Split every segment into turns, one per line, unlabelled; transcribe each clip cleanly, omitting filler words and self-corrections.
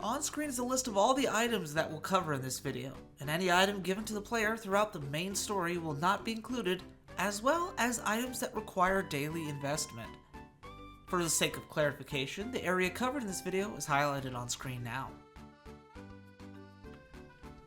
On screen is a list of all the items that we'll cover in this video, and any item given to the player throughout the main story will not be included, as well as items that require daily investment. For the sake of clarification, the area covered in this video is highlighted on screen now.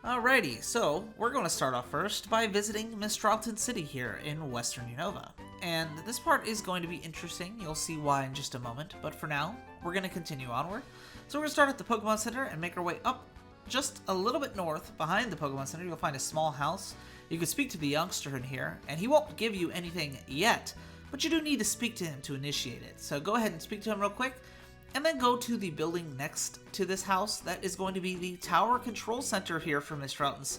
Alrighty, so we're going to start off first by visiting Mistralton City here in Western Unova. And this part is going to be interesting, you'll see why in just a moment, but for now, we're going to continue onward. So we're going to start at the Pokemon Center and make our way up just a little bit north. Behind the Pokemon Center, you'll find a small house. You can speak to the youngster in here, and he won't give you anything yet, but you do need to speak to him to initiate it. So go ahead and speak to him real quick, and then go to the building next to this house. That is going to be the Tower Control Center here for Mistralton's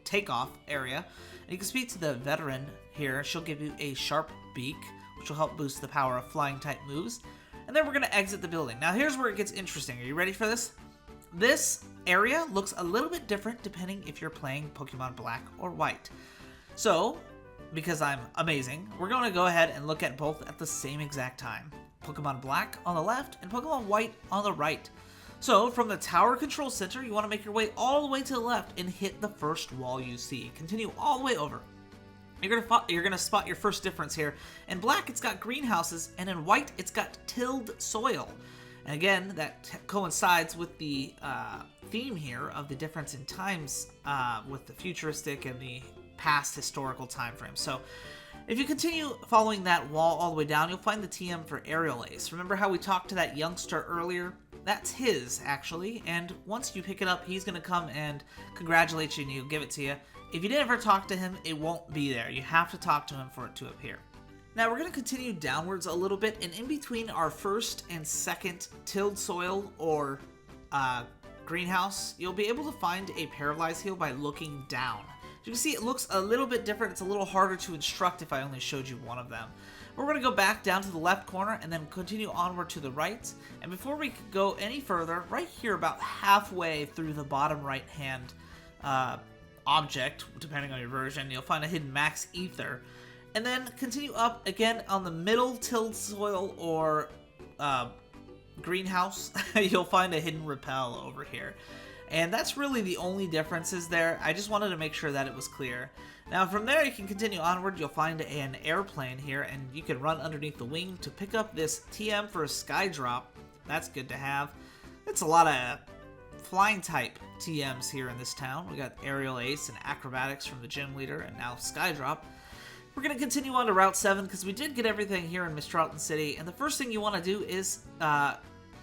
takeoff area. And you can speak to the veteran here. She'll give you a sharp beak, which will help boost the power of flying type moves. And then we're going to exit the building. Now here's where it gets interesting. Are you ready for this? This area looks a little bit different depending if you're playing Pokemon Black or White. So, because I'm amazing, we're going to go ahead and look at both at the same exact time. Pokemon Black on the left and Pokemon White on the right. So from the Tower Control Center, you want to make your way all the way to the left and hit the first wall you see. Continue all the way over. You're gonna spot your first difference here. In Black, it's got greenhouses, and in White, it's got tilled soil. And again, that coincides with the theme here of the difference in times with the futuristic and the past historical time frame. So if you continue following that wall all the way down, you'll find the TM for Aerial Ace. Remember how we talked to that youngster earlier? That's his, actually, and once you pick it up, he's going to come and congratulate you and he'll give it to you. If you didn't ever talk to him, it won't be there. You have to talk to him for it to appear. Now we're going to continue downwards a little bit, and in between our first and second tilled soil or greenhouse, you'll be able to find a Paralyze Heal by looking down. You can see it looks a little bit different. It's a little harder to instruct if I only showed you one of them. We're going to go back down to the left corner and then continue onward to the right. And before we go any further, right here about halfway through the bottom right hand object, depending on your version, you'll find a hidden Max Ether. And then continue up again on the middle tilled soil or greenhouse, you'll find a hidden Repel over here. And that's really the only differences there. I just wanted to make sure that it was clear. Now from there you can continue onward. You'll find an airplane here, and you can run underneath the wing to pick up this TM for a Sky Drop. That's good to have. It's a lot of flying type TMs here in this town. We got Aerial Ace and Acrobatics from the gym leader, and now Sky Drop. We're going to continue on to Route 7 because we did get everything here in Mistralton City, and the first thing you want to do is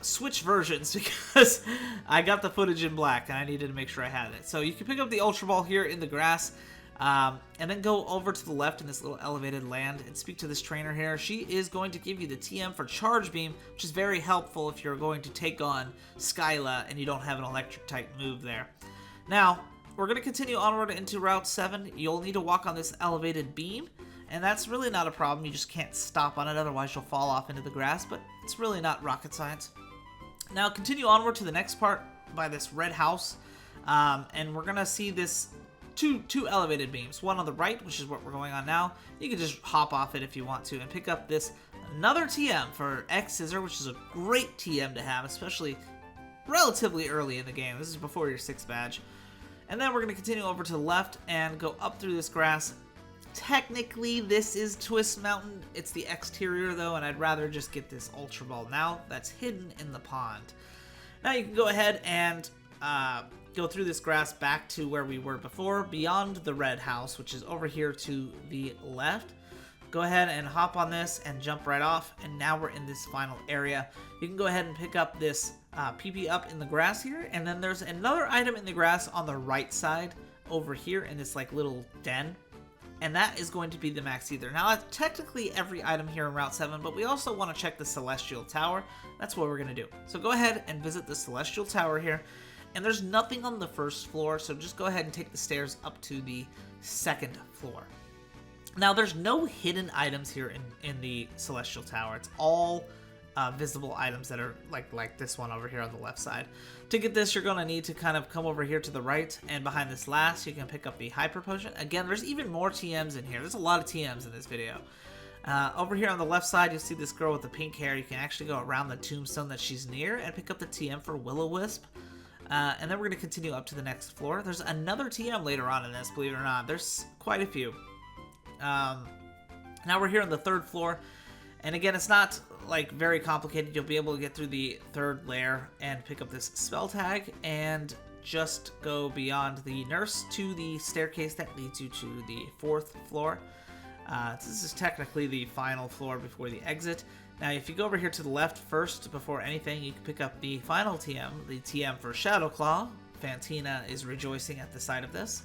switch versions because I got the footage in Black and I needed to make sure I had it. So you can pick up the Ultra Ball here in the grass and then go over to the left in this little elevated land and speak to this trainer here. She is going to give you the TM for Charge Beam, which is very helpful if you're going to take on Skyla and you don't have an electric type move there. Now, we're going to continue onward into Route 7. You'll need to walk on this elevated beam, and that's really not a problem. You just can't stop on it, otherwise you'll fall off into the grass, but it's really not rocket science. Now continue onward to the next part by this red house, and we're gonna see this two elevated beams. One on the right, which is what we're going on now. You can just hop off it if you want to and pick up this another TM for X Scissor, which is a great TM to have, especially relatively early in the game. This is before your 6th badge. And then we're gonna continue over to the left and go up through this grass. Technically, this is Twist Mountain. It's the exterior, though, and I'd rather just get this Ultra Ball now that's hidden in the pond. Now you can go ahead and go through this grass back to where we were before, beyond the red house, which is over here to the left. Go ahead and hop on this and jump right off, and now we're in this final area. You can go ahead and pick up this PP up in the grass here, and then there's another item in the grass on the right side over here in this like little den. And that is going to be the Max Ether. Now, technically every item here in Route 7, but we also want to check the Celestial Tower. That's what we're going to do. So go ahead and visit the Celestial Tower here. And there's nothing on the first floor, so just go ahead and take the stairs up to the 2nd floor. Now, there's no hidden items here in the Celestial Tower. It's all visible items that are like this one over here on the left side. To get this, you're going to need to kind of come over here to the right, and behind this last, you can pick up the Hyper Potion. Again, there's even more TMs in here. There's a lot of TMs in this video. Over here on the left side, you'll see this girl with the pink hair. You can actually go around the tombstone that she's near and pick up the TM for Will-O-Wisp. And then we're going to continue up to the next floor. There's another TM later on in this, believe it or not. There's quite a few. Now we're here on the third floor. And again, it's not like very complicated. You'll be able to get through the third layer and pick up this spell tag and just go beyond the nurse to the staircase that leads you to the fourth floor. This is technically the final floor before the exit. Now, if you go over here to the left first, before anything, you can pick up the final TM, the TM for Shadowclaw. Fantina is rejoicing at the sight of this.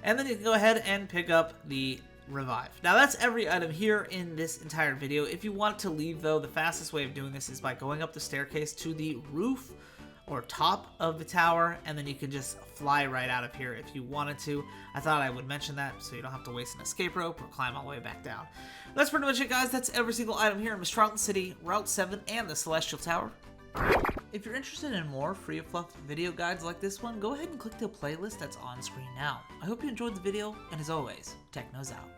And then you can go ahead and pick up the Revive. Now, that's every item here in this entire video. If you want to leave, though, the fastest way of doing this is by going up the staircase to the roof or top of the tower, and then you can just fly right out of here if you wanted to. I thought I would mention that so you don't have to waste an escape rope or climb all the way back down. That's pretty much it, guys. That's every single item here in Mistralton City, Route 7, and the Celestial Tower. If you're interested in more free-of-fluff video guides like this one, go ahead and click the playlist that's on screen now. I hope you enjoyed the video, and as always, Techno's out.